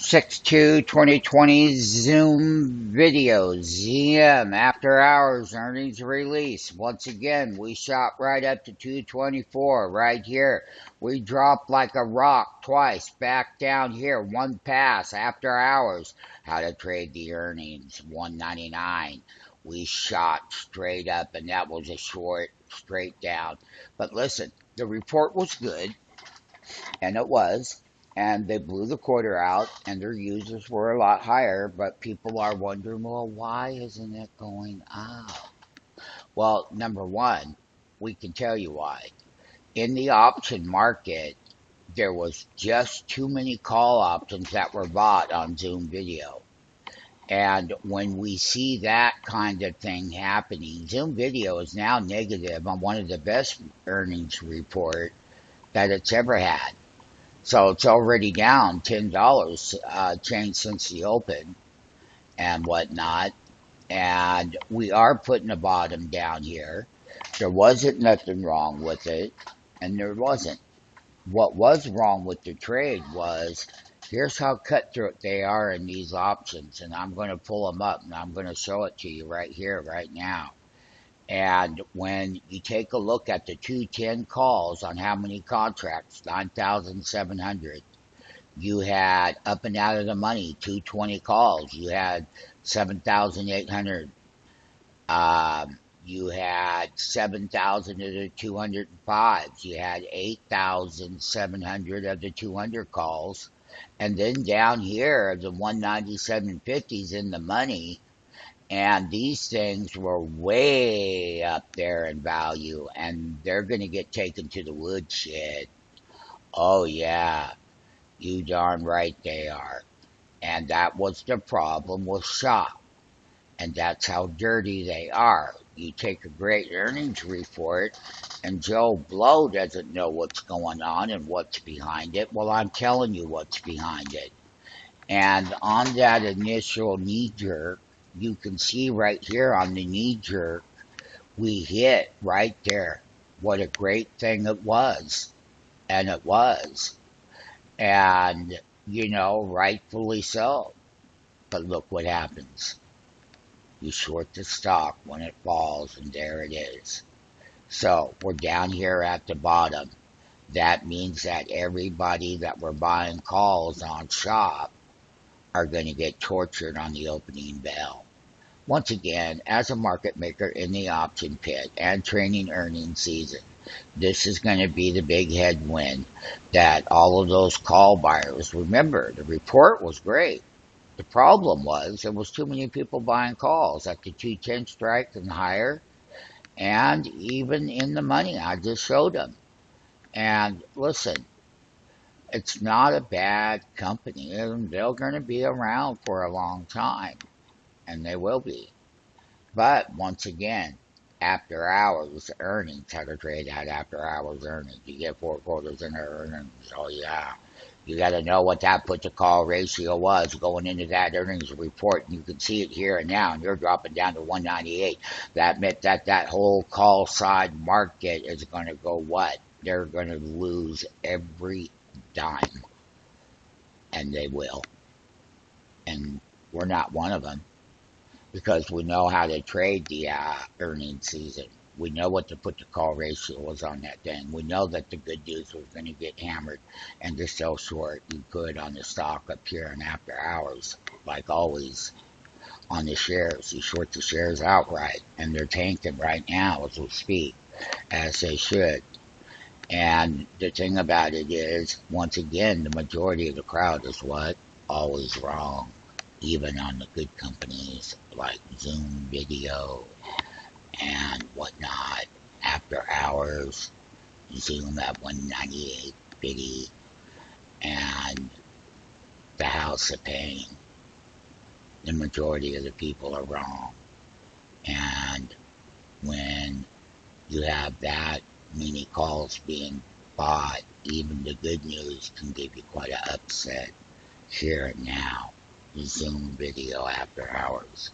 6/2/2020 Zoom video. ZM after hours earnings release. Once again, we shot right up to 224 right here. We dropped like a rock twice back down here. One pass after hours. How to trade the earnings 199. We shot straight up and that was a short straight down. But listen, the report was good. And it was. And they blew the quarter out, and their users were a lot higher. But people are wondering, well, why isn't it going up? Well, number one, we can tell you why. In the option market, there was just too many call options that were bought on Zoom video. And when we see that kind of thing happening, Zoom video is now negative on one of the best earnings report that it's ever had. So it's already down $10 change since the open and whatnot. And we are putting a bottom down here. There wasn't nothing wrong with it, and there wasn't. What was wrong with the trade was here's how cutthroat they are in these options. And I'm going to pull them up and I'm going to show it to you right here, right now. And when you take a look at the 210 calls on how many contracts, 9,700, you had up and out of the money, 220 calls, you had 7,800, you had 7,000 of the 205s, you had 8,700 of the 200 calls, and then down here, the 197.50s in the money. And these things were way up there in value, and they're going to get taken to the woodshed. Oh, yeah, you darn right they are. And that was the problem with shop. And that's how dirty they are. You take a great earnings report, and Joe Blow doesn't know what's going on and what's behind it. Well, I'm telling you what's behind it. And on that initial knee jerk, you can see right here on the knee jerk, we hit right there. What a great thing it was. And it was. And, rightfully so. But look what happens. You short the stock when it falls, and there it is. So we're down here at the bottom. That means that everybody that were buying calls on shop are going to get tortured on the opening bell. Once again, as a market maker in the option pit and training earnings season, this is going to be the big headwind that all of those call buyers, remember, the report was great. The problem was there was too many people buying calls at the 210 strike and higher, and even in the money. I just showed them. And listen, it's not a bad company, and they're going to be around for a long time, and they will be. But once again, after hours earnings, how to trade at after hours earnings. You get 4 quarters in their earnings. Oh yeah. You got to know what that put to call ratio was going into that earnings report, and you can see it here and now, and you're dropping down to 198. That meant that that whole call side market is going to go what? They're going to lose every dime, and they will. And we're not one of them, because we know how to trade the earnings season. We know what to put the call ratio was on that thing. We know that the good news was going to get hammered, and to sell short, you could on the stock up here and after hours, like always. On the shares, you short the shares outright, and they're tanking right now as we speak, as they should. And the thing about it is, once again, the majority of the crowd is what? Always wrong. Even on the good companies like Zoom Video and whatnot. After hours, Zoom at 198.50, and the House of Pain. The majority of the people are wrong. And when you have that many calls being bought, even the good news can give you quite an upset here and now. Zoom Video after hours.